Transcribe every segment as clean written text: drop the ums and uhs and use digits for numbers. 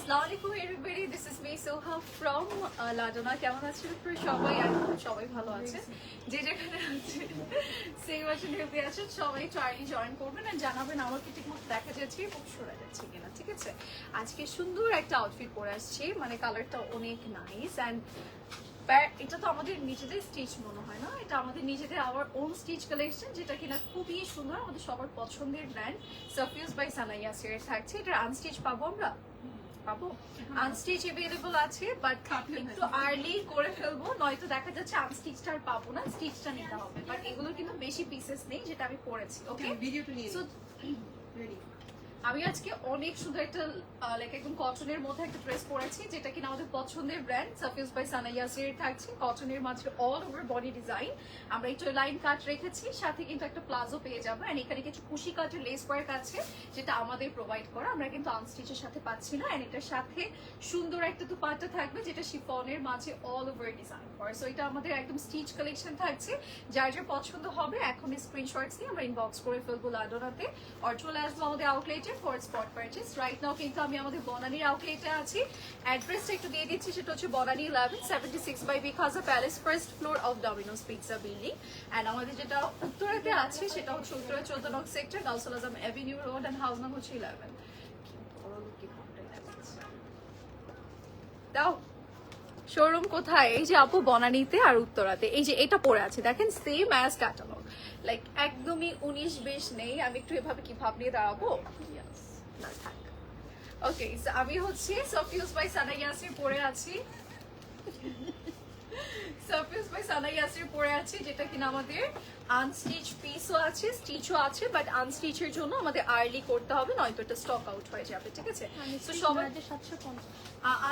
আসসালামু আলাইকুম everybody, this is me Soha from Ladona. কেমন আছেন সবাই? আর সবাই ভালো আছে, যে যেখানে আছে সেই বছর হেলদি আছেন সবাই। ট্রায়ালি জয়েন করবেন আর জানাবেন আমাকে ঠিকমতো দেখা যাচ্ছে এবং সরা যাচ্ছে কিনা, ঠিক আছে? আজকে সুন্দর একটা আউটফিট পরে আসছি, মানে কালারটা অনেক নাইস। অ্যান্ড এটা তো আমাদের নিজেদের স্টিচ মনে হয় না, এটা আমাদের নিজেদের আওয়ার ওন স্টিচ কালেকশন, যেটা কিনা খুবই সুন্দর, আমাদের সবার পছন্দের ব্র্যান্ড সাফিউজ বাই সানাইয়া সিরিজ থাকছে। এটা আনস্টিচ পাবো আমরা, পাবো আনস্টিচ अवेलेबल আছে, বাট একটু আর্লি করে ফেলবো, নয়তো দেখা যাচ্ছে আনস্টিচটা আর পাবো না, স্টিচটা নিতে হবে। বাট এগুলোর কিন্তু বেশি পিসেস নেই, যেটা আমি পরেছি। ওকে, ভিডিওটা নিয়ে সো রেডি। আমি আজকে অনেক সুন্দর একটা লাইক একদম কটনের মধ্যে একটা ড্রেস পরেছি, যেটা কিনা আমাদের পছন্দের ব্র্যান্ড সাফিউজ বাই সানাইয়া সিরিজ থাকছে। কটনের মাঝে অল ওভার বডি ডিজাইন, আমরা একটু লাইন কাট রেখেছি, সাথে কিন্তু একটা প্লাজো পেয়ে যাবো। এন্ড এখানে কিছু কুশি কাটের লেস ওয়ার্ক আছে, যেটা আমাদের প্রোভাইড করা, আমরা কিন্তু আনস্টিচের সাথে পাচ্ছি না। এন্ড এটার সাথে সুন্দর একটা দুপাট্টা থাকবে, যেটা শিফনের মাঝে অল ওভার ডিজাইন করা। সো এটা আমাদের একদম স্টিচ কালেকশন থাকছে। যার যার পছন্দ হবে এখন স্ক্রিনশটস নিয়ে আমরা ইনবক্স করে ফেলবো লাডোনাতে, আর চলে আসবো আমাদের আউটলেটে for spot purchase. Right now কিন্তু আমি আমাদের বনানীর আউটলেটে আছি। অ্যাড্রেসটা একটু দিয়ে দিচ্ছি, সেটা হচ্ছে বনানী 1176 বাই বিখাজা palace, first floor of Domino's pizza building. And আমাদের যেটা উত্তরাতে আছে সেটা হচ্ছে উত্তরা 14 নং sector, Gausul Azam avenue road, and house নাম হচ্ছে 11। দাও শোরুম কোথায়? এই যে আপু বনানীতে আর উত্তরাতে। এই যে এটা পরে আছে দেখেন, সেম অ্যাজ ক্যাটালগ, লাইক একদমই 19-20 নেই। আমি একটু এভাবে কি ভাব নিয়ে দাঁড়াবো? না থাক। ওকে, আমি হচ্ছে সাফিউজ বাই সানাইয়াসির পরে আছি, সাফিউজ বাই সানাইয়াসির পরে আছি, যেটা কিনা আমাদের আনস্টিচ পিসও আছে, স্টিচও আছে, বাট আনস্টিচের জন্য আমাদের আর্লি করতে হবে, নয়তো এটা স্টক আউট হয়ে যাবে, ঠিক আছে? তো সবাই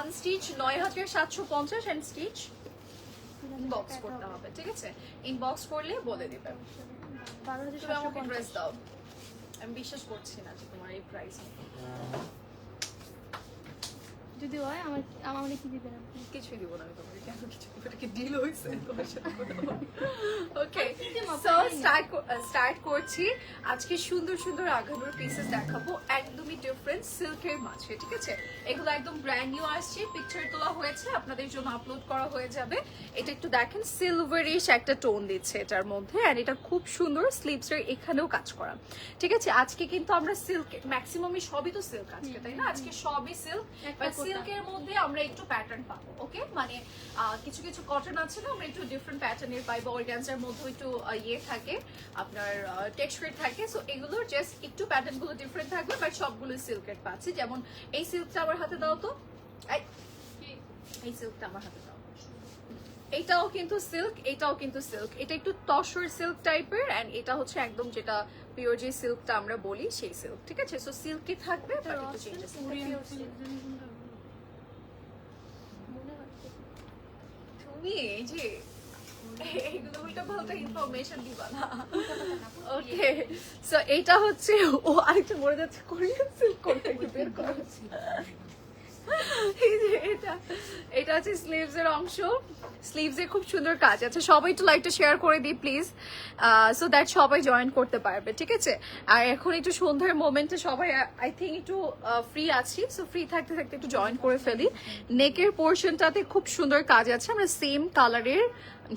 আনস্টিচ 9750 এন্ড স্টিচ ইনবক্স করতে হবে, ঠিক আছে? ইনবক্স করলে বলে দিবে। তুমি আমাকে ড্রেস দাও, আমি বিশ্বাস করছি না যে তোমার এই প্রাইস যদি হয় আমার কি দিবেন আপনি? কিছুই দিব না আমি তোমাকে। কেন কিছু দিব? এটা কি ডিল হইছে তোমার সাথে? ওকে, সো স্টার্ট করছি। আজকে সুন্দর সুন্দর আগানোর পিসেস দেখাবো, একদমই ডিফারেন্ট সিল্কের মাঝে, ঠিক আছে? এগুলো একদম ব্র্যান্ড নিউ আসছে, পিকচার তোলা হয়েছে, আপনাদের জন্য আপলোড করা হয়ে যাবে। এটা একটু দেখেন, সিলভারিশ একটা টোন দিচ্ছে এটার মধ্যে, এন্ড এটা খুব সুন্দর। স্লিভসের এখানেও কাজ করা, ঠিক আছে? আজকে কিন্তু আমরা সিল্ক ম্যাক্সিমামই সবই তো সিল্ক আজকে, তাই না? আজকে সবই সিল্ক, বাট সিল্কের মধ্যে আমরা একটু প্যাটার্ন পাবো। ওকে, মানে কিছু কিছু কটন আছে না, আমরা একটু ডিফারেন্ট প্যাটার্নের পাইবো। অর্গানজার মধ্যে একটু ইয়ে থাকে, আপনার টেক্সচার থাকে। সো এগুলোর জাস্ট একটু প্যাটার্ন গুলো ডিফারেন্ট থাকবে, বাট সবগুলো সিল্কের পাচ্ছি। যেমন এই সিল্কটা আমার হাতে দাও তো, এই সিল্কটা আমার হাতে দাও। এটাও কিন্তু সিল্ক, এটাও কিন্তু সিল্ক। এটা একটু তসর সিল্ক টাইপের, এন্ড এটা হচ্ছে একদম যেটা পিওর যে সিল্কটা আমরা বলি সেই সিল্ক, ঠিক আছে? সো সিল্কি থাকবে, বাট একটু চেঞ্জেস তুমি এই যে এইগুলো উল্টা পাল্টা ইনফরমেশন দিবা না। ওকে, সো এটা হচ্ছে ও আরেকটা মরে যাচ্ছে, কোরিয়ান সিল্ক করতে বের করা হচ্ছে। এই যে এটা হচ্ছে স্লিভস এর অংশ, স্লিভস এ খুব সুন্দর কাজ আছে। সবাই একটু লাইকটা শেয়ার করে দিই প্লিজ, সো দ্যাট সবাই জয়েন করতে পারবে, ঠিক আছে? আর এখন একটু সন্ধ্যার মোমেন্টে সবাই আই থিঙ্ক একটু ফ্রি আছি, সো ফ্রি থাকতে থাকতে একটু জয়েন করে ফেলি। নেকের পোর্শনটাতে খুব সুন্দর কাজ আছে, আমরা সেম কালারের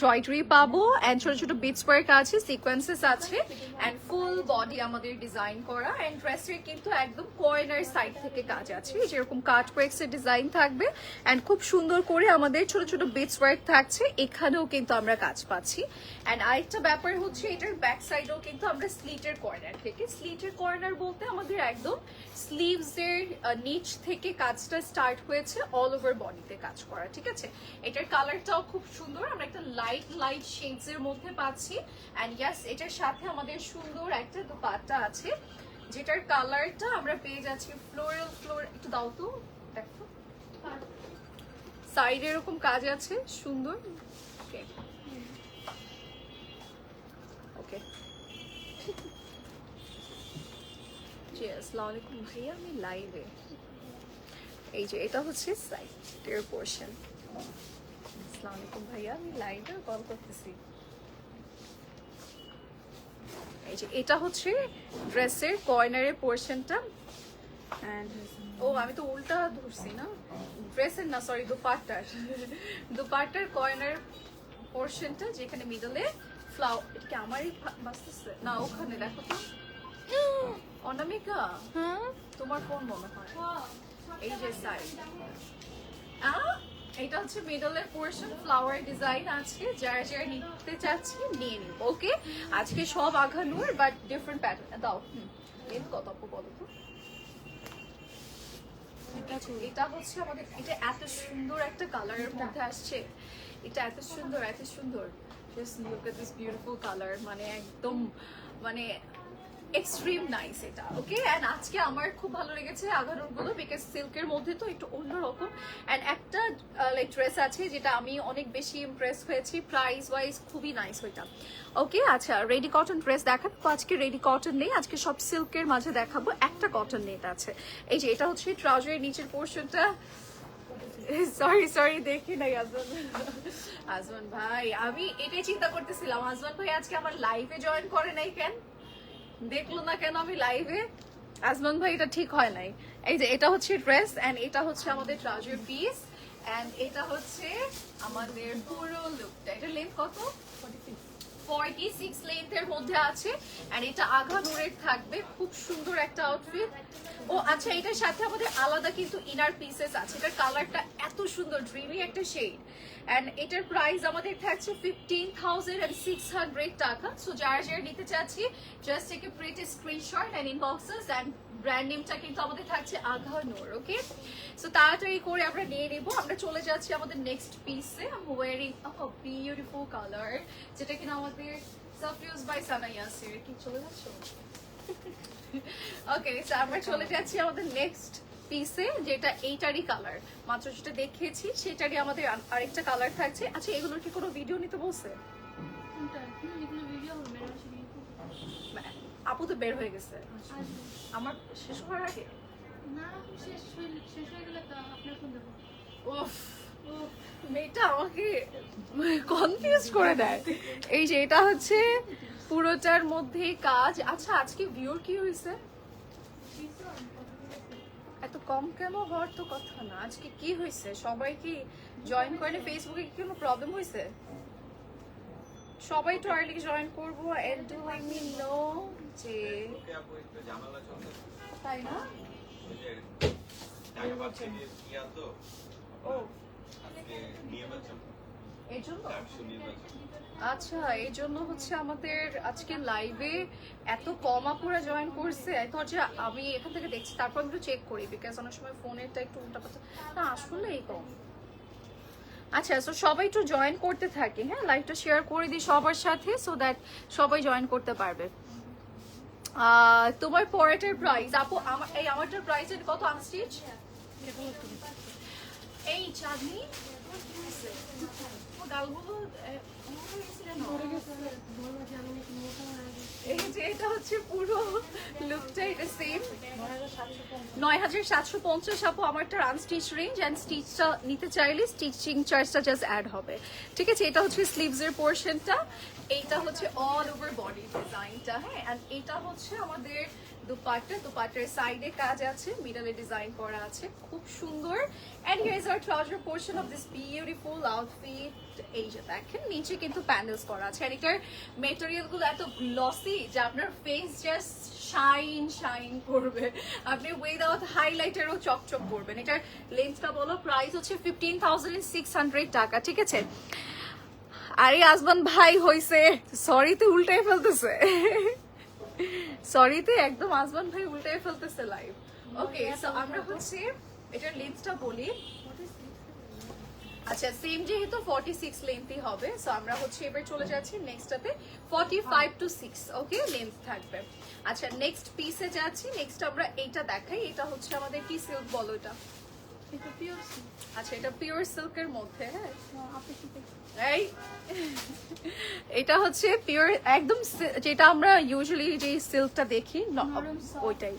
জয়েন্টরি পাবো, এন্ড ছোট ছোট বিটস ওয়ার্ক আছে, সিকোয়েন্সেস আছে, এন্ড ফুল বডি আমাদের ডিজাইন করা। এন্ড ড্রেসের কিন্তু একদম কর্নার সাইড থেকে কাজ আছে, যেরকম কাট ওয়ার্কস এর ডিজাইন থাকবে, এন্ড খুব সুন্দর করে আমাদের ছোট ছোট বিটস ওয়ার্ক থাকছে, এখানেও কিন্তু আমরা কাজ পাচ্ছি। এন্ড আরেকটা ব্যাপার হচ্ছে এটার ব্যাক সাইডেও কিন্তু আমরা স্লিটের কর্নার থেকে, স্লিটের কর্নার বলতে আমাদের একদম স্লিভস এর নিচ থেকে কাজটা স্টার্ট হয়েছে, অল ওভার বডিতে কাজ করা, ঠিক আছে? এটার কালারটাও খুব সুন্দর, আমরা একটা লাইট শেডস এর মধ্যে পাচ্ছি। এন্ড ইয়াস, এটার সাথে আমাদের সুন্দর একটা দুপাট্টা আছে, যেটার কালারটা আমরা পেয়ে যাচ্ছি ফ্লোরাল। একটু দাও তো, দেখো সাইড এরকম কাজ আছে সুন্দর। ওকে ওকে, জি আসসালামু আলাইকুম ভাইয়া, আমি লাইভে। এই যে এটা হচ্ছে সাইডের পোর্শন। আসসালামু আলাইকুম ভাইয়া, আমি লাইভে কল করতেছি। এই যে এটা হচ্ছে ড্রেসের কর্নারের পোর্শনটা, And ও আমি তো উল্টা ধরছি না, ড্রেসের না, সরি, দুপাট্টার। দুপাট্টার কর্নার পোর্শনটা যেখানে মিডলে ফ্লাওয়ার, এটা কি আমারই বাঁচতেছে না? ওখানে দেখো তো অনামিকা, হ্যাঁ তোমার কোন মনে হয়? এই যে সাইড, এটা হচ্ছে মিডলের পোর্শন, ফ্লাওয়ার ডিজাইন আছে, যারা যারা নিতে চাচ্ছি নিয়ে নিব। ওকে, আজকে সব আঘানুর বাট ডিফারেন্ট প্যাটার্ন। দাও এর কত আপু বলো তো? এটা হচ্ছে আমাদের, এটা এত সুন্দর একটা কালারের মধ্যে আসছে, এটা এত সুন্দর এত সুন্দর, just look at this beautiful colour, মানে একদম মানে এক্সট্রিম নাইস এটা। ওকে, এন্ড আজকে আমার খুব ভালো লেগেছে আঘানুর গুলো, বিকজ সিল্কের মধ্যে তো একটু অন্যরকম। এন্ড একটা লাইক ড্রেস আছে যেটা আমি অনেক বেশি ইমপ্রেস হয়েছি, প্রাইস ওয়াইজ খুবই নাইস ওইটা। ওকে, আচ্ছা রেডি কটন ড্রেস দেখাবো আজকে। রেডি কটন নেই আজকে, সব সিল্কের মাঝে দেখাবো। একটা কটন নেট আছে, এই যে এটা হচ্ছে ট্রাউজারের নিচের পোর্শনটা। সরি দেখি নাই আজমান ভাই, আমি এটাই চিন্তা করতেছিলাম আজমান ভাই আজকে আমার লাইভে জয়েন করে নাই কেন, দেখলো না কেন আমি লাইভে? আজমান ভাই এটা ঠিক হয় নাই। এই যে এটা হচ্ছে ড্রেস, এন্ড এটা হচ্ছে আমাদের ট্রাউজার পিস, এন্ড এটা হচ্ছে আমাদের পুরো লুকটা। এটা লেন্থ কত? 46 লেন্থের মধ্যে আছে, এন্ড এটা আঘানুরের থাকবে, খুব সুন্দর একটা আউটফিট। ও আচ্ছা, এটার সাথে আমাদের আলাদা কিন্তু ইনার পিসেস আছে, এটার কালারটা এত সুন্দর, ড্রিমি একটা শেড, এন্ড এটার প্রাইস আমাদের থাকছে 15,600 টাকা। সো যারা যারা নিতে চাচ্ছি just take a pretty screenshot and inboxes, and brand নেমটা কিন্তু আমাদের থাকছে আঘানুর। ওকে, সো তাড়াতাড়ি করে আমরা নিয়ে নিব। আমরা চলে যাচ্ছি আমাদের নেক্সট পিসে। I am wiring beautiful colour, যেটা কিনা আমাদের সাফিউজ বাই সানা ইয়াসির। কি চলে যাচ্ছ? ওকে, সো আমরা চলে যাচ্ছি আমাদের নেক্সট পিসে, যেটা এইটারই কালার, মাত্র যেটা দেখিয়েছি সেটারই আমাদের আরেকটা কালার থাকছে। আচ্ছা, এগুলোর কি কোনো ভিডিও নিতে বলছে? আপু তো বের হয়ে গেছে আমার শেষ হওয়ার আগে। উফ, মেয়েটা আমাকে কনফিউজ করে দেয়। এই যে এটা হচ্ছে পুরোটার মধ্যে কাজ। আচ্ছা, আজকে ভিউর কি হয়েছে? এত কম কেন হওয়ার তো কথা না, আজকে কি হয়েছে? সবাই কি জয়েন করে? ফেসবুকে কি কোনো প্রবলেম হয়েছে? সবাই তো আর্লি জয়েন করবো, and do I mean no যে তাই না? ও এই জন্য, আচ্ছা এই জন্য হচ্ছে আমাদের আজকে লাইভে এত কম আপুরা জয়েন করছে। তো যে আমি এখান থেকে দেখছি, তারপর আমি একটু চেক করি, বিকজ অনেক সময় ফোনেরটা একটু উল্টা পাল্টা না, আসলে এই কম। আচ্ছা, সো সবাই একটু জয়েন করতে থাকে, হ্যাঁ লাইভটা শেয়ার করে দিই সবার সাথে, সো দ্যাট সবাই জয়েন করতে পারবে। তোমার পরেটার প্রাইস আপু, আমার এই আমারটার প্রাইস কত আনস্টিচ? এই চাঁদনি গালগুলো এই যে এটা হচ্ছে পুরো লুকটা, এটা সেম 9,750 আপু আমারটা আনস্টিচ রেঞ্জ, এন্ড স্টিচটা নিতে চাইলে স্টিচিং চার্জটা জাস্ট অ্যাড হবে। ঠিক আছে, এটা হচ্ছে স্লিভস এর পোর্শনটা, এইটা হচ্ছে অল ওভার বডি ডিজাইনটা, হ্যাঁ, এন্ড এটা হচ্ছে আমাদের দুপাট্টা। দুপাট্টার সাইডে কাজ আছে, মিডলে ডিজাইন করা আছে, খুব সুন্দর। And here is our trouser portion of this beautiful outfit. এই যে দেখেন নিচে কিন্তু প্যানেলস করা আছে, আর এটার মেটেরিয়াল গুলো এত গ্লসি যে আপনার ফেস জাস্ট শাইন শাইন করবে, আপনি উইদাউট হাইলাইটারও চকচক করবেন। এটার লেন্থটা বলো, প্রাইস হচ্ছে 15,600 টাকা। ঠিক আছে, আরে আজমান ভাই হইছে, সরিতে উল্টাই ফেলতেছে, সরিতে একদম আজমান ভাই উল্টাই ফেলতেছে লাইভ। ওকে, সো আমরা হচ্ছে এটার লেন্থটা বলি। আচ্ছা, সেম যেহেতু 46 লেন্থই হবে, সো আমরা হচ্ছে এবার চলে যাচ্ছি নেক্সটটাতে, 45 to 6 ওকে লেন্থ থাকবে। আচ্ছা, নেক্সট পিসে যাচ্ছি। নেক্সট আমরা এইটা দেখাই, এটা হচ্ছে আমাদের কি সিল্ক বলো এটা? আচ্ছা, এটা পিওর সিল্কের মধ্যে, হ্যাঁ এই এটা হচ্ছে পিওর একদম, যেটা আমরা ইউজুয়ালি যে সিল্কটা দেখি ওইটাই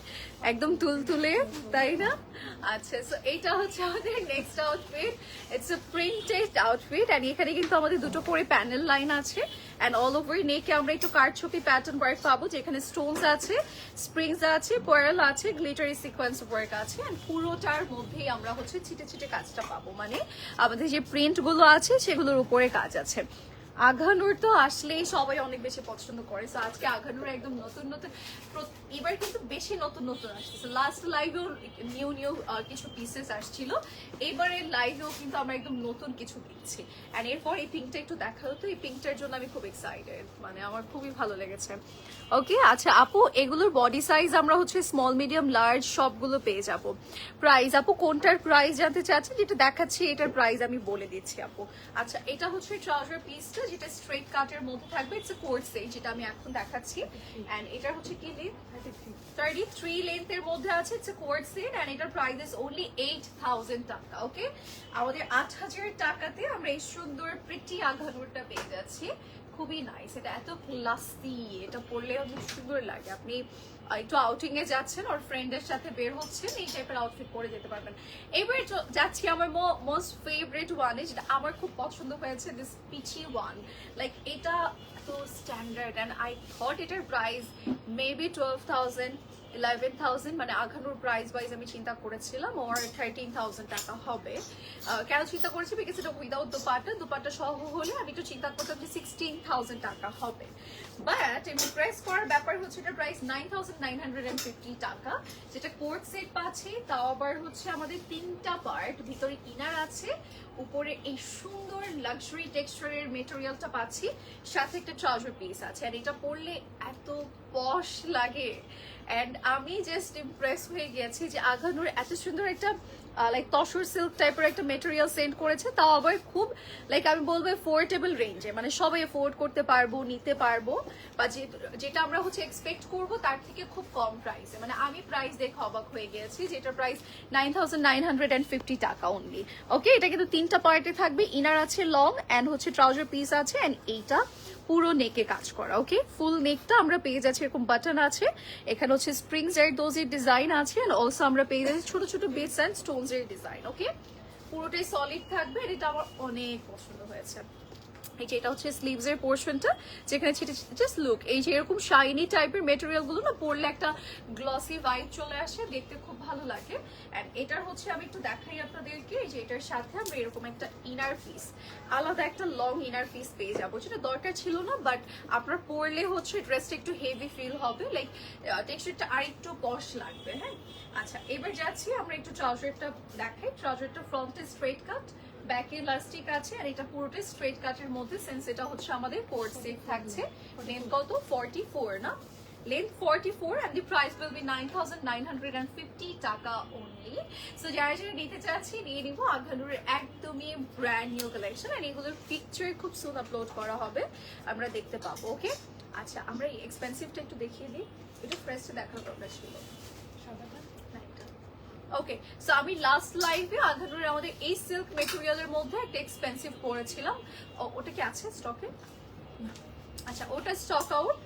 একদম তুলতুলে, তাই না? আচ্ছা, সো এইটা হচ্ছে আমাদের next outfit, it's a printed outfit, and এখানে কিন্তু আমাদের দুটো করে প্যানেল লাইন আছে, অ্যান্ড অল ওভার নেকে আমরা একটু কারচুপি প্যাটার্ন ওয়ার্ক পাবো, যেখানে স্টোনস আছে, স্প্রিংস আছে, পার্ল আছে, গ্লিটারি সিকোয়েন্স ওয়ার্ক আছে, অ্যান্ড পুরোটার মধ্যেই আমরা হচ্ছে ছিটে ছিটে কাজটা পাবো, মানে আমাদের যে প্রিন্ট গুলো আছে সেগুলোর উপরে কাজ আছে। আঘানুর তো আসলেই সবাই অনেক বেশি পছন্দ করে, সো আজকে আঘানুর একদম নতুন নতুন, এবার কিন্তু বেশি নতুন নতুন আসছে। লাস্ট লাইভেও নিউ নিউ কিছু পিসেস আসছিল, এবারের লাইভেও কিন্তু আমরা একদম নতুন কিছু দিচ্ছি। অ্যান্ড এরপর এই পিঙ্কটা একটু দেখা হতো, এই পিঙ্কটার জন্য আমি খুব এক্সাইটেড, মানে আমার খুবই ভালো লেগেছে। ওকে, আচ্ছা আপু এগুলোর বডি সাইজ আমরা হচ্ছে স্মল মিডিয়াম লার্জ সবগুলো পেয়ে যাব। প্রাইস আপু কোনটার প্রাইস জানতে চাচ্ছি? যেটা দেখাচ্ছি এটার প্রাইস আমি বলে দিচ্ছি আপু। আচ্ছা এটা হচ্ছে ট্রাউজার পিসটা, যেটা স্ট্রেট কাটের মধ্যে থাকবে, ইটস এ কোট সেট, যেটা আমি এখন দেখাচ্ছি। এন্ড এটা হচ্ছে কি লেন্থ 33 লেন্থের মধ্যে আছে, it's a coat set, and এটার প্রাইস ইজ অনলি 8000 টাকা। ওকে, আমাদের 8000 টাকাতে আমরা এই সুন্দর প্রিটি আঘানুরটা পেয়ে যাচ্ছি। খুবই নাইস, এটা এত ক্লাসি, এটা পরলে অনেক সুন্দর লাগে। আপনি একটু আউটিং এ যাচ্ছেন আর ফ্রেন্ডের সাথে বের হচ্ছেন, এই টাইপের আউটফিট পরে যেতে পারবেন। এবার যাচ্ছি আমার মোস্ট ফেভারিট ওয়ানে, যেটা আমার খুব পছন্দ হয়েছে, দিস পিচি ওয়ান। লাইক এটা তো স্ট্যান্ডার্ড, অ্যান্ড আই থট এটার প্রাইস মেবি 12,000 11,000, মানে আঘানুর প্রাইস ওয়াইজ আমি চিন্তা করেছিলাম ওর 13,000 টাকা হবে। কেন চিন্তা করেছি? বিকজ এটা উইদাউট দুপাট্টা সহ হলে আমি একটু চিন্তা করতাম যে 16,000 টাকা হবে। বাট ইমপ্রেস করার ব্যাপার হচ্ছে এটা প্রাইস 9,950 টাকা, যেটা কোট সেট পাচ্ছি, তাও আবার হচ্ছে আমাদের 3টা পার্ট, ভিতরে ইনার আছে, উপরে এই সুন্দর লাক্সারি টেক্সচারের মেটেরিয়ালটা পাচ্ছি, সাথে একটা ট্রাউজার পিস আছে। আর এটা পরলে এত পশ লাগে, অ্যান্ড আমি জাস্ট ইমপ্রেস হয়ে গেছি যে আঘানুর এত সুন্দর একটা লাইক তসর সিল্ক টাইপের একটা মেটেরিয়াল সেন্ড করেছে, তাও আবার খুব লাইক আমি বলবো এফোর্ডেবল রেঞ্জে, মানে সবাই এফোর্ড করতে পারবো, নিতে পারবো, বা যেটা আমরা হচ্ছে এক্সপেক্ট করবো তার থেকে খুব কম প্রাইসে। মানে আমি প্রাইস দেখে অবাক হয়ে গেছি, যেটার প্রাইস 9,950 টাকা অনলি। ওকে, এটা কিন্তু 3টা পার্টে থাকবে, ইনার আছে লং, অ্যান্ড হচ্ছে ট্রাউজার পিস আছে, অ্যান্ড এইটা পুরো নেকে কাজ করা। ওকে, ফুল নেকটা আমরা পেয়ে যাচ্ছি, এরকম বাটন আছে, এখানে হচ্ছে স্প্রিংস এর ডোজের ডিজাইন আছে, এন্ড অলসো আমরা পেয়ে যাচ্ছি ছোট ছোট বিটস এন্ড স্টোনস এর ডিজাইন। ওকে, পুরোটাই সলিড থাকবে, এটা আমার অনেক পছন্দ হয়েছে। এই যে এটা হচ্ছে স্লিভস এর পোর্শনটা, যেখানে ছিটে জাস্ট লুক, এই যে এরকম শাইনি টাইপের মেটেরিয়াল গুলো না পরলে একটা গ্লসি ভাইব চলে আসে, দেখতে খুব ভালো লাগে। এন্ড এটার হচ্ছে আমি একটু দেখাই আপনাদেরকে, এই যে এটার সাথে আমরা এরকম একটা ইনার পিস, আলাদা একটা লং ইনার পিস পেয়ে যাবো, যেটা দরকার ছিল না, বাট আপনার পরলে হচ্ছে ড্রেসটা একটু হেভি ফিল হবে, লাইক টেক্সচারটা আর একটু পশ লাগবে। হ্যাঁ, আচ্ছা এবার যাচ্ছি আমরা একটু ট্রাউজারটা দেখাই। ট্রাউজারটা ফ্রন্টে স্ট্রেট কাট, ব্যাকে ইলাস্টিক আছে, আর এটা পুরোটাই স্ট্রেট কাটের মধ্যে, সেন্স এটা হচ্ছে আমাদের কোট সেট থাকছে। লেন্থ কত? 44 না, length 44, and the price will be 9,950 টাকা only. So যারা যারা নিতে চাচ্ছি নিয়ে নিবো। আঘানুরের একদমই ব্র্যান্ড নিউ কালেকশন, আর এগুলোর পিকচার খুব সুন আপলোড করা হবে, আমরা দেখতে পাবো। ওকে, আচ্ছা আমরা এই এক্সপেন্সিভটা একটু দেখিয়ে দিই, এটা ফ্রেশটা দেখার দরকার ছিল। ওকে, সো আমি লাস্ট লাইভে আঘানুরের আমাদের এই সিল্ক মেটেরিয়ালের মধ্যে একটা এক্সপেন্সিভ পরেছিলাম, ওটা কি আছে স্টকে? আচ্ছা ওটা স্টক আউট,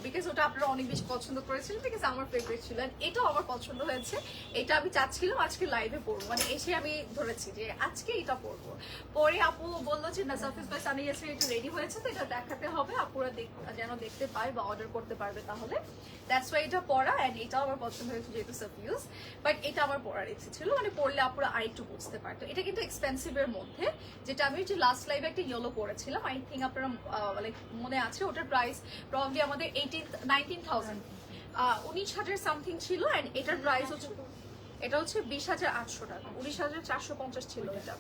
বিকজ ওটা আপনারা অনেক বেশি পছন্দ করেছিলেন, বিকজ আমার ফেভারিট ছিল, এটাও আমার পছন্দ হয়েছে। এটা আমি চাচ্ছিলাম আজকে লাইভে পড়বো, মানে এসে আমি ধরেছি যে আজকে এটা পড়বো। পরে আপু বললো যে না সার্ফেস বাই সানি এসে এটা রেডি হয়েছে, তো এটা দেখাতে হবে, আপুরা যেন দেখতে পায় বা অর্ডার করতে পারবে, তাহলে দ্যাটস ওয়াই এটা পড়া। অ্যান্ড এটাও আমার পছন্দ হয়েছে যেহেতু সাফিউজ, বাট এটা আমার পড়ার ইচ্ছে ছিল, মানে পড়লে আপুরা আরেকটু বুঝতে পারতো। এটা কিন্তু এক্সপেন্সিভের মধ্যে, যেটা আমি যে লাস্ট লাইভে একটা ইয়েলো পড়েছিলাম, আই থিঙ্ক আপনারা লাইক মনে আছে, ওটার প্রাইস প্রবাবলি আমাদের 19,000 19,000 সামথিং ছিল, অ্যান্ড এটার প্রাইস হচ্ছে, এটা হচ্ছে 20,800 টাকা, 19,450 ছিল এটা।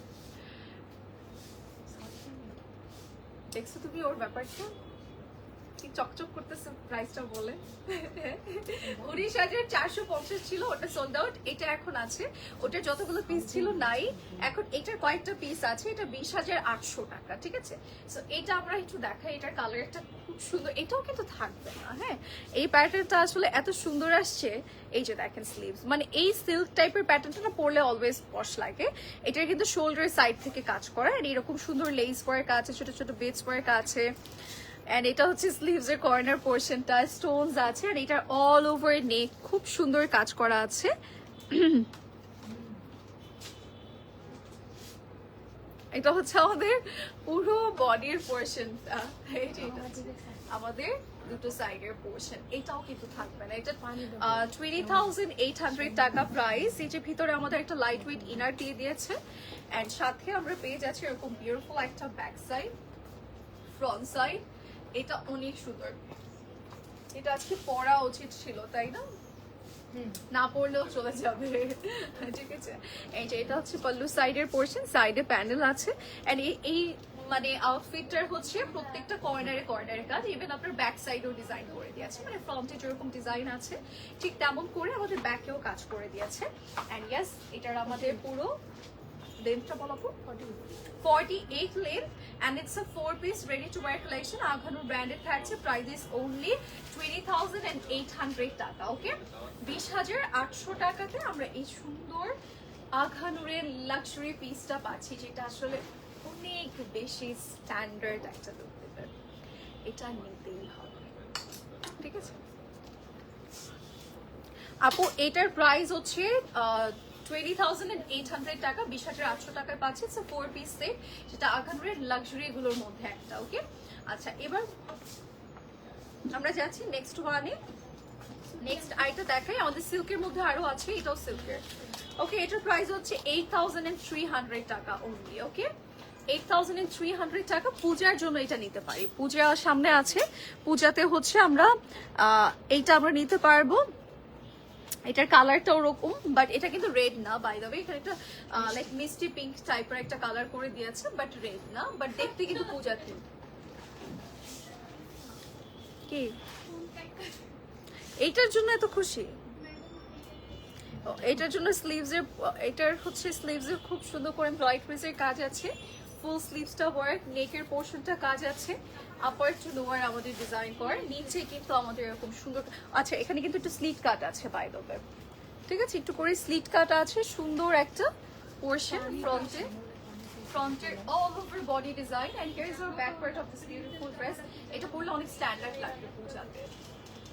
দেখছো তুমি ওর ব্যাপারটা কি চকচক করতেছে প্রাইসটা বলে? 19,450 ছিল, ওটা সোল্ড আউট। এটা এখন আছে, ওটা যতগুলো পিস ছিল নাই, এখন এটার কয়েকটা পিস আছে, এটা 20,800 টাকা। ঠিক আছে, সো এটা আমরা একটু দেখাই, এটার কালারটা খুব সুন্দর, এটাও কিন্তু থাকবে না। হ্যাঁ, এই প্যাটার্নটা আসলে এত সুন্দর আসছে, এই যে দেখেন স্লিভস, মানে এই সিল্ক টাইপের প্যাটার্নটা না পরলে অলওয়েজ পশ লাগে। এটার কিন্তু শোল্ডার সাইড থেকে কাজ করা, আর এরকম সুন্দর লেস ওয়ার্ক আছে, ছোট ছোট বিটস ওয়ার্ক আছে, এন্ড এটা হচ্ছে স্লিভস এর কর্নার পোর্শনটা স্টোনস আছে, আর এটা অল ওভার নেক খুব সুন্দর কাজ করা আছে। এটা হচ্ছে আমাদের পুরো বডির পোর্শনটা, এই যে এটা হচ্ছে আমাদের দুটো সাইডের পোর্শন। এটাও কিন্তু থাকবে না, এটা 20,800 টাকা প্রাইস। এই যে ভিতরে আমাদের একটা লাইট ওয়েট ইনার দিয়ে দিয়েছে, এন্ড সাথে আমরা পেয়ে যাচ্ছি এরকম বিউটিফুল একটা ব্যাক সাইড, ফ্রন্ট সাইড। এটা অনেক সুন্দর, এটা আজকে পরা উচিত ছিল তাই না? না পড়লেও চলে যাবে, ঠিক আছে। এই যে এটা হচ্ছে পাল্লু সাইডের পোর্শন, সাইডে প্যানেল আছে, এন্ড এই মানে আউটফিটটার হচ্ছে প্রত্যেকটা কর্নারে কর্নারে কাজ, ইভেন আপনার ব্যাক সাইডেও ডিজাইন করে দিয়েছে, মানে ফ্রন্টে যেরকম ডিজাইন আছে ঠিক তেমন করে আমাদের ব্যাকেও কাজ করে দিয়েছে। এন্ড ইয়েস, এটার আমাদের পুরো লেন্থটা বলবো 48 length, and it's a 4-piece ready to wear collection. আঘানুর ব্র্যান্ডেড থাকছে, প্রাইস ইজ only 20,800 টাকা। ওকে, 20,800 টাকাতে আমরা এই সুন্দর আঘানুরের লাক্সারি পিসটা পাচ্ছি, যেটা আসলে অনেক বেশি স্ট্যান্ডার্ড একটা লুক দেবে। এটা নিতেই হবে, ঠিক আছে আপু। এটার প্রাইস হচ্ছে 20,800 টাকা, 20,800 টাকায় পাচ্ছে। 4-piece সেট, যেটা আঘানুরের লাক্সারি গুলোর মধ্যে একটা। ওকে, আচ্ছা এবার আমরা যাচ্ছি নেক্সট ওয়ানে। নেক্সট আইটা দেখাই, আমাদের সিল্কের মধ্যে আরো আছে, এটাও সিল্কের। ওকে, এটার প্রাইস হচ্ছে 8,300 টাকা অনলি। ওকে, 8,300 টাকা। পূজার জন্য এটা নিতে পারি, পূজা সামনে আছে, পূজাতে হচ্ছে আমরা এইটা আমরা নিতে পারবো। এটার কালারটা ওরকম, বাট এটা কিন্তু রেড না, বাই দ্য ওয়ে। এখানে একটা লাইক মিষ্টি পিঙ্ক টাইপের একটা কালার করে দিয়েছে, বাট রেড না, বাট দেখতে কিন্তু পূজা থিম। কি এইটার জন্য এত খুশি? এটার জন্য স্লিভসের, এটার হচ্ছে স্লিভসের খুব সুন্দর করে এমব্রয়ডারির কাজ আছে, ফুল স্লিভসটা ওয়ার্ক, নেকের পোর্শনটা কাজ আছে, আপার টু লোয়ার আমাদের ডিজাইন করে, নিচে কিন্তু আমাদের এরকম সুন্দর। আচ্ছা, এখানে কিন্তু একটু স্লিট কাট আছে বাই দ্য ওয়ে, ঠিক আছে, একটু করে স্লিট কাট আছে, সুন্দর একটা পোর্শন ফ্রন্টের all over body design. And here is our back part of this beautiful dress. এটা পরলে অনেক স্ট্যান্ডার্ড লাগবে পূজাতে,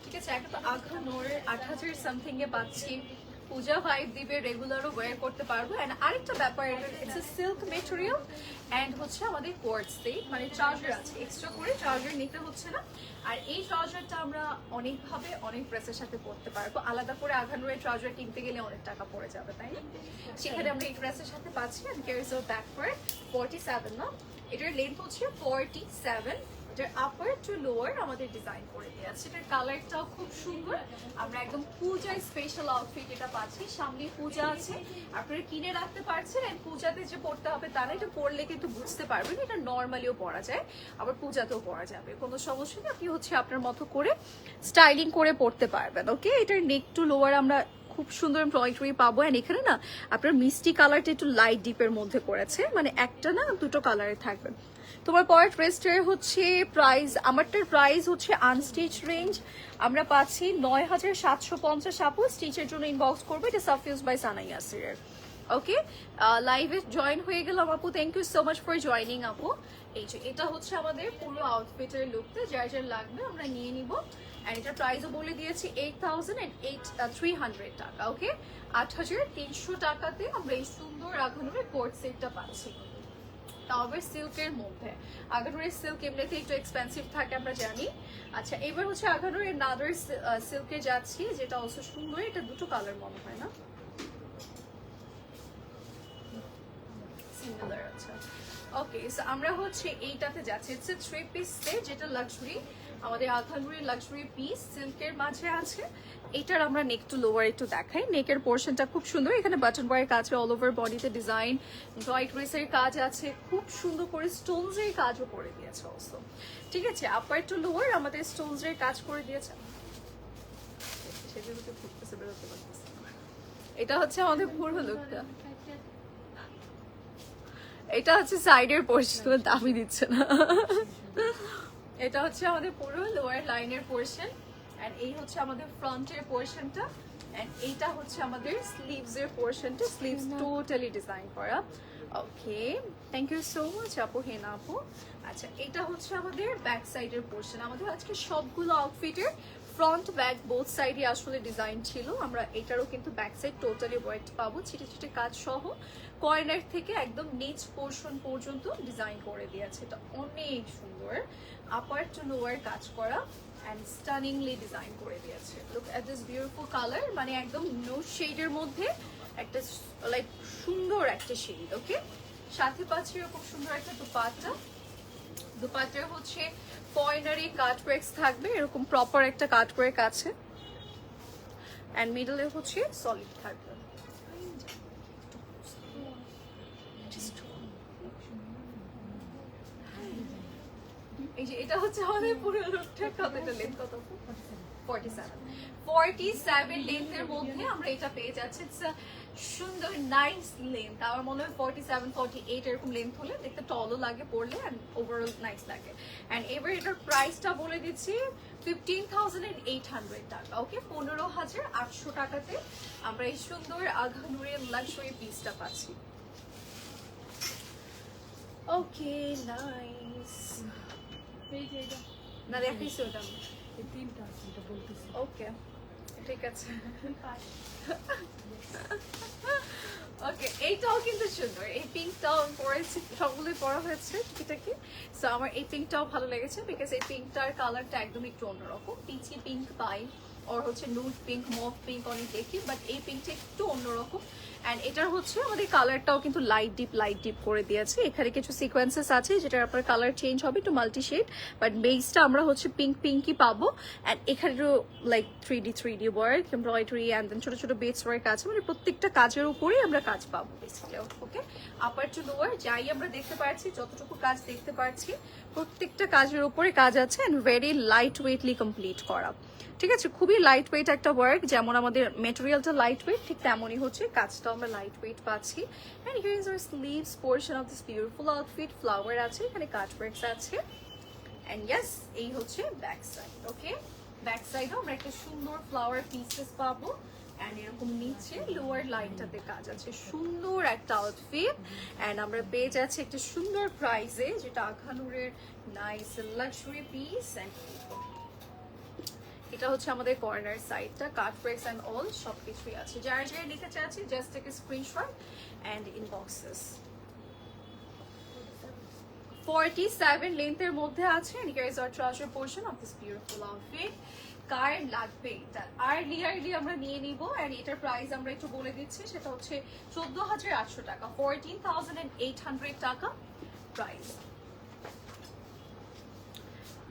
ঠিক আছে। একটা তো আঘানুর 8,000 সামথিং এ পাচ্ছি, পূজা ভাইব দিবে, রেগুলারও ওয়্যার করতে পারবো। এন্ড আরেকটা ব্যাপার, it's a silk material, and হচ্ছে আমাদের কোয়ার্টজ দিয়ে, মানে চার্জার আছে, এক্সট্রা করে চার্জার নিতে হচ্ছে না। আর এই চার্জারটা আমরা অনেকভাবে অনেক ড্রেসের সাথে পরতে পারবো। আলাদা করে আঘানুরের চার্জার কিনতে গেলে অনেক টাকা পড়ে যাবে, তাই না? সেখানে আমরা এই ড্রেসের সাথে পাচ্ছি। And here is our back part, 47 না, এটার লেন্থ হচ্ছে 47, এটার আপার টু লোয়ার আমাদের ডিজাইন করে দেওয়া আছে। এটার কালারটাও খুব সুন্দর, আমরা একদম পূজার স্পেশাল আউটফিট এটা পাচ্ছি। সামনে পূজা আছে, আপনারা কিনে রাখতে পারছেন, এন্ড পূজাতে যে পড়তে হবে তা না, এটা পরলে কিন্তু বুঝতে পারবেন এটা নর্মালিও পরা যায়, আবার পূজাতেও পরা যাবে, কোনো সমস্যা নেই। আপনি হচ্ছে আপনার মতো করে স্টাইলিং করে পড়তে পারবেন। ওকে, এটার নেক টু লোয়ার আমরা খুব সুন্দর এমব্রয়ডারি পাবো। এন্ড এখানে না আপনার মিষ্টি কালারটা একটু লাইট ডিপের মধ্যে করেছে, মানে একটা না দুটো কালারে থাকবে। তোমার পরের ড্রেসটার হচ্ছে প্রাইস, আমারটার প্রাইস হচ্ছে আনস্টিচ রেঞ্জ আমরা পাচ্ছি 9,750 আপু। স্টিচের জন্য ইনবক্স করবো, এটা সাফিউজ বাই সানা ইয়াসিরের। ওকে, লাইভে জয়েন হয়ে গেলাম আপু, thank you so much for joining আপু। এই যে এটা হচ্ছে আমাদের পুরো আউটফিটের লুকটা, যার যার লাগবে আমরা নিয়ে নিব। এন্ড এটার প্রাইসও বলে দিয়েছি 8,300 টাকা। ওকে, 8,300 টাকাতে আমরা এই সুন্দর আঘানুরের কোট সেটটা পাচ্ছি, তবে সিল্কের মধ্যে। আঘানুরের সিল্ক এমনিতে একটু এক্সপেন্সিভ থাকে আমরা জানি। আচ্ছা, এবার হচ্ছে আঘানুরের নাদার সিল্কে যাচ্ছি, যেটা অলসো সুন্দর। এটা দুটো কালার মনে হয় না, সিমিলার। আচ্ছা, ওকে, সো আমরা হচ্ছে এইটাতে যাচ্ছি। ইটস এ 3-piece সেট, যেটা লাক্সারি, আমাদের আঘানুরের লাক্সারি পিস সিল্কের মাঝে আছে। এটার আমরা নেক টু লোয়ার একটু দেখাই। নেকের পোর্শনটা খুব সুন্দর, এখানে বাটন ওয়ার কাজ, অল ওভার বডিতে ডিজাইন, এমব্রয়ডারির কাজ আছে, খুব সুন্দর করে স্টোনসের কাজও করে দিয়েছে অলসো, ঠিক আছে। আপার টু লোয়ার আমাদের স্টোনসের কাজ করে দিয়েছে। এটা হচ্ছে আমাদের পুরো লুকটা, এটা হচ্ছে সাইডের পোর্শন, দামি দিচ্ছে না। এটা হচ্ছে আমাদের পুরো লোয়ার লাইনের পোর্শন, এন্ড এই হচ্ছে আমাদের ফ্রন্টের পোর্শনটা, এন্ড এইটা হচ্ছে আমাদের স্লিভসের পোর্শনটা, স্লিভস টোটালি ডিজাইন করা। ওকে, থ্যাংক ইউ সো মাচ আপু, হেনা আপু। আচ্ছা, এটা হচ্ছে আমাদের ব্যাক সাইডের পোর্শন। আমাদের আজকে সবগুলো আউটফিটের ফ্রন্ট ব্যাক বোথ সাইডে আসলে ডিজাইন ছিল। আমরা এটারও কিন্তু ব্যাক সাইড টোটালি ওয়াইট পাবো, ছিটে ছিটে কাজ সহ কর্নার থেকে একদম নিচ পোর্শন পর্যন্ত ডিজাইন করে দিয়েছে। এটা অনেক সুন্দর, আপার টু লোয়ার কাজ করা অ্যান্ড স্টানিংলি ডিজাইন করে দিয়েছে। Look at this beautiful colour, মানে একদম নো শেডের মধ্যে একটা লাইক সুন্দর একটা শেড। ওকে, সাথে পাচ্ছি এরকম সুন্দর একটা দুপাট্টা। দুপাট্টার হচ্ছে কর্নারে কাট ওয়ার্কস থাকবে, এরকম প্রপার একটা কাট ওয়ার্ক আছে এন্ড মিডলে হচ্ছে সলিড থাকবে। এই যে এটা হচ্ছে আমাদের পুরো লুকটা। কতটা লেন্থ, কত 47 লেন্থের মধ্যে আমরা এটা পেয়ে যাচ্ছি। সুন্দর নাইস লেন্থ, আমার মনে হয় 47-48 এরকম লেন্থ হলে দেখতে টলও লাগে পরলে এন্ড ওভারঅল নাইস লাগে। এন্ড এবার এটার প্রাইসটা বলে দিচ্ছি 15,800 টাকা। ওকে, 15,800 টাকাতে আমরা এই সুন্দর আঘানুরের লাক্সারি পিসটা পাচ্ছি। ওকে, নাইস। না দেখাইছি ওটা ওকে, ঠিক আছে। ওকে, এইটাও কিন্তু সুন্দর। এই পিঙ্কটাও পরেছি, সবগুলোই পরা হয়েছে টুকিটাকি। সো আমার এই পিঙ্কটাও ভালো লেগেছে বিকজ এই পিঙ্কটার কালারটা একদম একটু অন্যরকম। পিচি পিঙ্ক পাই ওর হচ্ছে নুড পিঙ্ক, মভ পিঙ্ক অনেক দেখি, বাট এই পিঙ্কটা একটু অন্যরকম। অ্যান্ড এটার হচ্ছে আমাদের কালারটাও কিন্তু লাইট ডিপ করে দিয়েছে। এখানে কিছু সিকোয়েন্সেস আছে যেটা আপনার কালার চেঞ্জ হবে একটু মাল্টি শেড, বাট বেসটা আমরা হচ্ছে পিঙ্কি পাবো। অ্যান্ড এখানে like 3D work, embroidery and then ছোট ছোট বেস ওয়ার্ক আছে, মানে প্রত্যেকটা কাজের উপরেই আমরা কাজ পাবো basically. Okay, upper to lower যাই আমরা দেখতে পাচ্ছি, যতটুকু কাজ দেখতে পাচ্ছি প্রত্যেকটা কাজের উপরে কাজ আছে অ্যান্ড ভেরি লাইট ওয়েটলি কমপ্লিট করা। ঠিক আছে, খুবই লাইট ওয়েট একটা ওয়ার্ক। যেমন আমাদের মেটেরিয়ালটা লাইট ওয়েট, ঠিক তেমনই হচ্ছে কাজটাও আমরা লাইট ওয়েট পাচ্ছি। And here is our sleeves portion of this beautiful outfit. Flower আছে, এখানে কাট ওয়ার্কস আছে। এন্ড ইয়েস, এই হচ্ছে ব্যাক সাইড। ওকে, ব্যাক সাইডও আমরা একটা সুন্দর ফ্লাওয়ার পিসেস পাবো। এন্ড এরকম নিচে লোয়ার লাইনটাতে কাজ আছে। সুন্দর একটা আউটফিট এন্ড আমরা পেয়ে যাচ্ছি একটা সুন্দর প্রাইসে, যেটা আখানুরের নাইস লাক্সারি পিস। এন্ড এটা হচ্ছে আমাদের কর্নার সাইডটা, কাট ওয়ার্কস এন্ড অল সবকিছুই আছে। যারা যারা নিতে চাচ্ছি just take a screenshot and inbox us. 47 লেন্থের মধ্যে আছে and here is our trouser portion of this beautiful outfit. কার লাগবে এটা আর্লি আমরা নিয়ে নিব। এন্ড এটার প্রাইস আমরা একটু বলে দিচ্ছি, সেটা হচ্ছে 14,800 টাকা, 14,800 টাকা প্রাইস।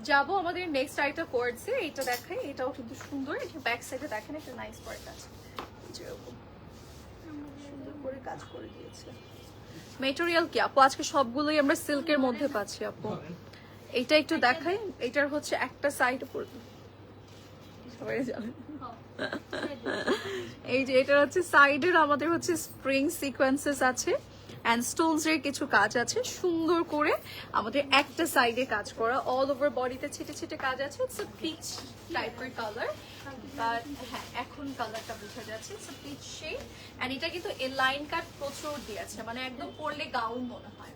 যাবো আমাদের নেক্সট আইটা কোর্সে, এটা দেখাই। এটাও কিন্তু সুন্দর, এটা ব্যাক সাইডে দেখেন একটা নাইস পার্ট আছে, যেরকম সুন্দর করে কাজ করে দিয়েছে। মেটেরিয়াল কি আপু? আজকে সবগুলোই আমরা সিল্কের মধ্যে পাচ্ছি আপু। এটা একটু দেখাই, এটার হচ্ছে একটা সাইড উপর এই যে এটার হচ্ছে সাইডের আমাদের হচ্ছে স্প্রিং সিকোয়েন্সেস আছে অ্যান্ড স্টোনস এর কিছু কাজ আছে সুন্দর করে। আমাদের একটা সাইডে কাজ করা, অল ওভার বডিতে ছিটে ছিটে কাজ আছে। ইটস আ পিচ টাইপের কালার, বাট হ্যাঁ এখন কালারটা বোঝা যাচ্ছে it's a peach shade. And এটা কিন্তু এ লাইন কাট প্রচুর দিয়েছে, মানে একদম পরলে গাউন মনে হয়।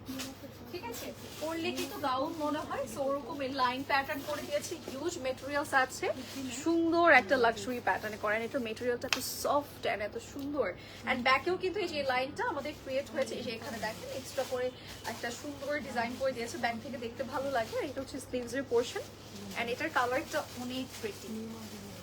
ঠিক আছে, পরলে কিন্তু গাউন মনে হয়। সো ওরকম লাইন প্যাটার্ন করে দিয়েছে, হিউজ মেটেরিয়ালস আছে, সুন্দর একটা লাক্সারি প্যাটার্নে করেন। এটা মেটেরিয়ালটা এত সফট অ্যান্ড এত সুন্দর। অ্যান্ড ব্যাকেও কিন্তু এই যে লাইনটা আমাদের ক্রিয়েট হয়েছে, এই যে এখানে দেখেন এক্সট্রা করে একটা সুন্দর ডিজাইন করে দিয়েছে, ব্যাক থেকে দেখতে ভালো লাগে। এটা হচ্ছে স্লিভস এর পোর্শন অ্যান্ড এটার কালারটা অনেক প্রিটি।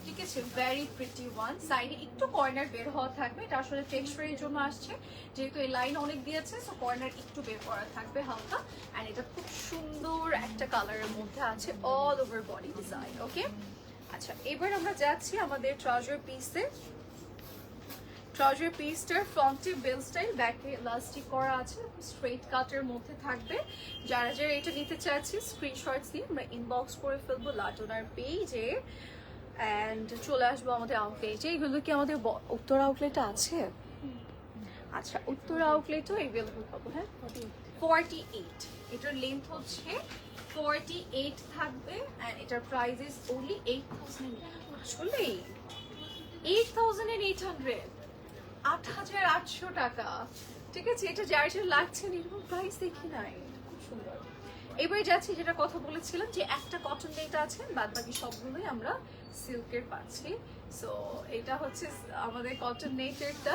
ঠিক আছে, ভেরি প্রিটি ওয়ান। সাইডে একটু কর্নার বের হওয়া থাকবে, এটা আসলে টেক্সচারের জন্য আসছে, যেহেতু এই লাইন অনেক দিয়েছে সো কর্নার একটু বের করা থাকবে হালকা। এন্ড এটা খুব সুন্দর একটা কালারের মধ্যে আছে, অল ওভার বডি ডিজাইন। ওকে, আচ্ছা এবার আমরা যাচ্ছি আমাদের ট্রাউজার পিসে। ট্রাউজার পিসটার ফ্রন্টে বেল স্টাইল, ব্যাকে ইলাস্টিক করা আছে, স্ট্রেট কাটের মধ্যে থাকবে। যারা যারা এটা নিতে চাচ্ছি স্ক্রিনশটস দিয়ে আমরা ইনবক্স করে ফেলবো লাটুনার পেজে অ্যান্ড চলে আসবো আমাদের আউটলেটে। এগুলো কি আমাদের উত্তর আউটলেটে আছে? আচ্ছা, উত্তর আউটলেটও এভেলেবল পাবো। হ্যাঁ, 48, এটার লেন্থ হচ্ছে 48 থাকবে অ্যান্ড এটার প্রাইস ইজ অনলি 8,000। আসলে 8,800, 8,800 টাকা। ঠিক আছে, এটা যার যার লাগছে এরকম প্রাইস দেখি নাই, খুব সুন্দর। এবারে যাচ্ছি যেটা কথা বলেছিলাম যে একটা কটন নেট আছে, বাদ বাকি সবগুলোই আমরা সিল্কের পাচ্ছি। সো এটা হচ্ছে আমাদের কটন নেটেরটা,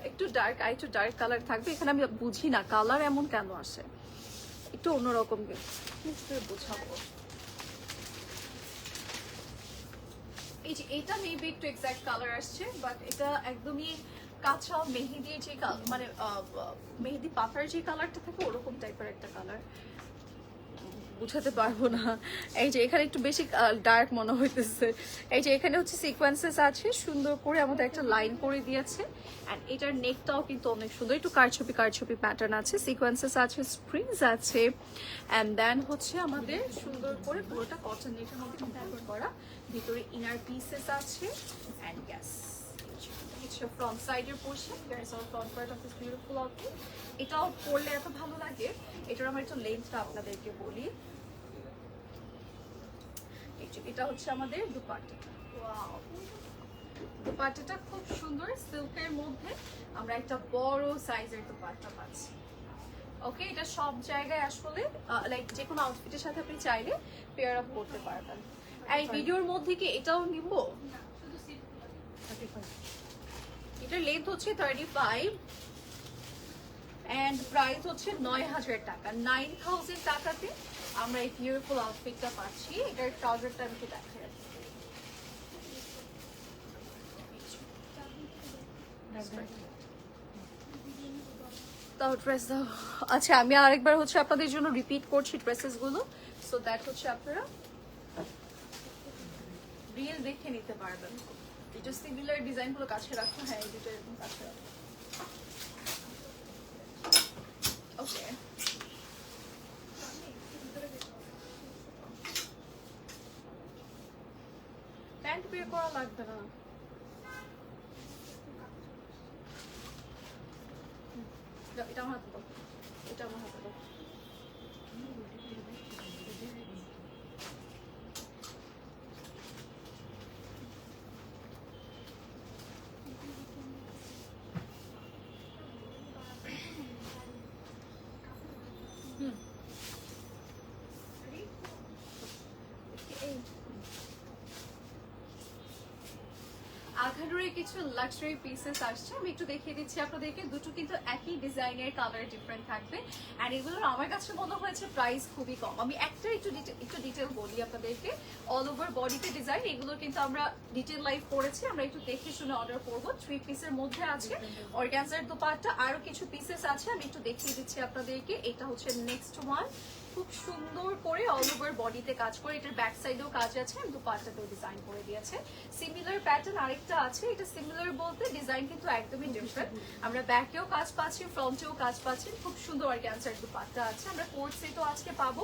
একটু ডার্ক, আর একটু ডার্ক কালার থাকবে। এখানে আমি বুঝি না কালার এমন কেন আসে, একটু অন্যরকম বোঝাবো। এই যে এটা মেবি একটু এক্সাক্ট কালার আসছে, বাট এটা একদমই কাঁচা মেহেদির যে মানে মেহেদি পাতার যে কালারটা থাকে ওরকম টাইপের একটা কালার, বুঝাতে পারবো না। এই যে এখানে একটু বেশি ডার্ক মনে হইতেছে। এই যে এখানে হচ্ছে সিকোয়েন্সেস আছে, সুন্দর করে আমাদের একটা লাইন করে দিয়েছে। অ্যান্ড এটার নেকটাও কিন্তু অনেক সুন্দর, একটু কারছুপি কারছুপি প্যাটার্ন আছে, সিকোয়েন্সেস আছে, স্প্রিংস আছে। অ্যান্ড দেন হচ্ছে আমাদের সুন্দর করে পুরোটা কটন নেটের মধ্যে কমপ্লিট করা, ভিতরে ইনার পিসেস আছে। অ্যান্ড গ্যাস ফ্রন্ট সাইডের portion, that's all front part of this beautiful outfit. এটাও পরলে এত ভালো লাগে। এটার আমার একটু লেন্থটা আপনাদেরকে বলি। এটা হচ্ছে আমাদের দুপাট্টাটা। ওয়াও, দুপাট্টাটা খুব সুন্দর, সিল্কের মধ্যে আমরা একটা বড় সাইজের দুপাট্টা পাচ্ছি। ওকে, এটা সব জায়গায় আসলে লাইক যে কোনো আউটফিটের সাথে আপনি চাইলে পেয়ার আপ করতে পারবেন। এই ভিডিওর মধ্যে কি এটাও নিব? এটার লেন্থ হচ্ছে 35 এন্ড প্রাইস হচ্ছে 9000 টাকা। 9000 টাকাতে আমরা এই বিউটিফুল আউটফিটটা পাচ্ছি। এটার ট্রাউজারটা আমি একটু দেখাই। দাও ড্রেস দাও। আচ্ছা, আমি আরেকবার হচ্ছে আপনাদের জন্য রিপিট করছি ড্রেসেস গুলো, সো দ্যাট হচ্ছে আপনারা রিয়েল দেখে নিতে পারবেন। এটা সিমিলার ডিজাইন গুলো কাছে রাখো। হ্যাঁ, এই দুটো এরকম কাছে রাখো। ওকে, প্যান্ট বের করা লাগবে না। এটা আমার হাতে দাও, এটা আমার হাতে দাও। আঘাডোরের কিছু লাক্সারি পিসেস আসছে, আমি একটু দেখিয়ে দিচ্ছি আপনাদেরকে। দুটো কিন্তু একই ডিজাইনের, কালার ডিফারেন্ট থাকবে। অ্যান্ড এগুলোর আমার কাছে মনে হয়েছে প্রাইস খুবই কম। আমি একটা একটু ডিটেল বলি আপনাদেরকে। অল ওভার বডিতে ডিজাইন, এগুলো কিন্তু আমরা ডিটেল লাইভ করেছি, আমরা একটু দেখে শুনে অর্ডার করবো। 3 পিসের মধ্যে আছে অর্গানজার দুপাট্টা, আরো কিছু পিসেস আছে, আমি একটু দেখিয়ে দিচ্ছি আপনাদেরকে। এটা হচ্ছে নেক্সট ওয়ান, খুব সুন্দর করে অল ওভার বডিতে কাজ করে, এটার ব্যাক সাইডেও কাজ আছে, দুপাট্টাতেও ডিজাইন করে দিয়েছে। সিমিলার প্যাটার্ন আরেকটা আছে, এটা সিমিলার বলতে ডিজাইন কিন্তু একদমই ডিফারেন্ট। আমরা ব্যাকেও কাজ পাচ্ছি, ফ্রন্টেও কাজ পাচ্ছি, খুব সুন্দর অর্গানজার দুপাট্টা আছে। আমরা কোট সেটও আজকে পাবো,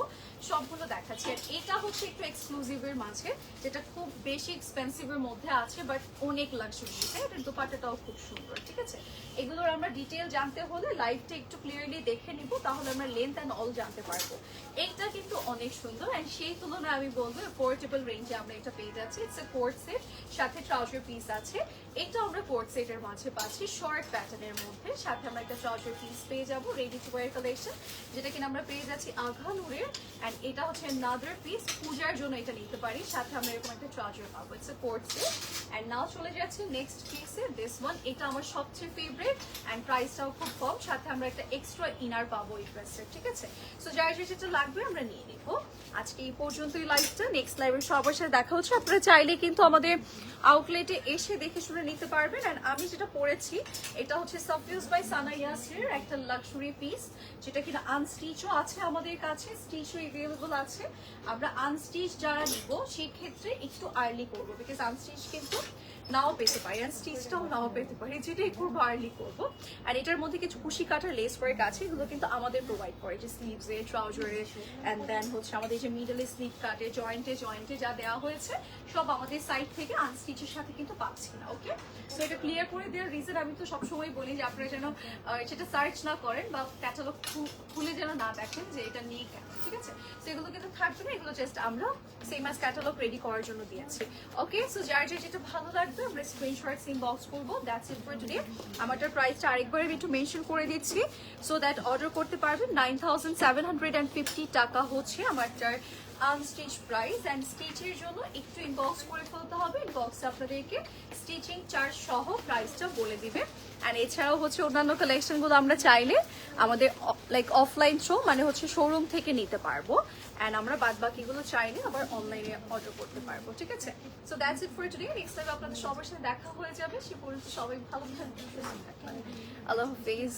সবগুলো দেখাচ্ছি। আর এটা হচ্ছে একটু এক্সক্লুসিভের মাঝে, যেটা খুব বেশি এক্সপেন্সিভের মধ্যে আছে, বাট অনেক লাক্সারিতে। এটার দুপাট্টাটাও খুব সুন্দর, ঠিক আছে। এগুলোর আমরা ডিটেল জানতে হলে লাইভটা একটু ক্লিয়ারলি দেখে নিব, তাহলে আমরা লেন্থ অ্যান্ড অল জানতে পারবো। এইটা কিন্তু অনেক সুন্দর, অ্যান্ড সেই তুলনায় আমি বলবো অ্যাফোর্ডেবল রেঞ্জে আমরা এটা পেয়ে যাচ্ছি। ইটস এ কোট সেট, সাথে ট্রাউজার পিস আছে। এটা আমরা কোট সেটের মাঝে পাচ্ছি শর্ট প্যাটার্নের মধ্যে, সাথে আমরা একটা ট্রাউজার পিস পেয়ে যাবো, রেডি টু ওয়্যার কালেকশন, যেটা কিনা আমরা পেয়ে যাচ্ছি আঘানুরের। অ্যান্ড এটা হচ্ছে নাদার পিস, পূজার জন্য এটা নিতে পারি, সাথে আমরা এরকম একটা ট্রাউজার পাবো। It's a coat set. And now চলে যাচ্ছে নেক্সট পিসে, দিস ওয়ান। এটা আমার সবচেয়ে ফেভারিট, অ্যান্ড প্রাইসটাও খুব কম, সাথে আমরা একটা এক্সট্রা ইনার পাবো এই ড্রেসের, ঠিক আছে। সো যার যেটা লাগবে আমরা নিয়ে নিবো। আজকে এই পর্যন্তই লাইভটা, নেক্সট লাইভের সবার সাথে দেখা হচ্ছে। আপনারা চাইলে কিন্তু আমাদের আউটলেটে এসে দেখে শুনে নিতে পারবেন। অ্যান্ড আমি যেটা পরেছি এটা হচ্ছে সাফিউজ বাই সানা ইয়াসির একটা লাক্সারি পিস, যেটা কিনা আনস্টিচও আছে আমাদের কাছে, স্টিচও এভেলেবল আছে। আমরা আনস্টিচ যারা নিব সেই ক্ষেত্রে একটু আর্লি করবো, বিকজ আনস্টিচ কিন্তু নাও পেতে পারি, আর স্টিচটাও নাও পেতে পারি, যেটাই করবো আর্লি করবো। আর এটার মধ্যে কিছু কুশি কাটার লেস ওয়ার্ক আছে, এগুলো কিন্তু আমাদের প্রোভাইড করে, যে স্লিভসে, ট্রাউজারে, অ্যান্ড দেন হচ্ছে আমাদের যে মিডলে স্লিভ কাটে, জয়েন্টে যা দেওয়া হয়েছে সব আমাদের সাইড থেকে আনস্টিচের সাথে কিন্তু পাচ্ছি না। ওকে, সো এটা ক্লিয়ার করে দেওয়ার রিজন আমি তো সবসময় বলি যে আপনারা যেন সেটা সার্চ না করেন বা ক্যাটালগ খুলে যেন না দেখেন যে এটা নেই কেন, ঠিক আছে। সো এগুলো কিন্তু থাকবে না, এগুলো জাস্ট আমরা সেম অ্যাজ ক্যাটালগ রেডি করার জন্য দিয়েছি। ওকে, সো যার যেটা ভালো লাগবে লাগবে আমরা স্ক্রিনশট ইনবক্স করবো। That's it for today. আমারটার প্রাইসটা আরেকবার আমি একটু মেনশন করে দিচ্ছি, সো দ্যাট অর্ডার করতে পারবেন। 9750 টাকা হচ্ছে আমারটার আনস্টিচ প্রাইস। অ্যান্ড স্টিচের জন্য একটু ইনবক্স করে ফেলতে হবে, ইনবক্সে আপনাদেরকে স্টিচিং চার্জ সহ প্রাইসটা বলে দিবে। অ্যান্ড এছাড়াও হচ্ছে অন্যান্য কালেকশনগুলো আমরা চাইলে আমাদের লাইক অফলাইন শো মানে হচ্ছে শোরুম থেকে নিতে পারবো। অ্যান্ড আমরা বাদ বাকিগুলো চাইলে আবার অনলাইনে অর্ডার করতে পারবো, ঠিক আছে? So that's it for today. Next time আপনাদের সবার সাথে দেখা হয়ে যাবে। সে পর্যন্ত সবাই ভালো থাকবেন, সুস্থ থাকবেন। আল্লাহ হাফিজ।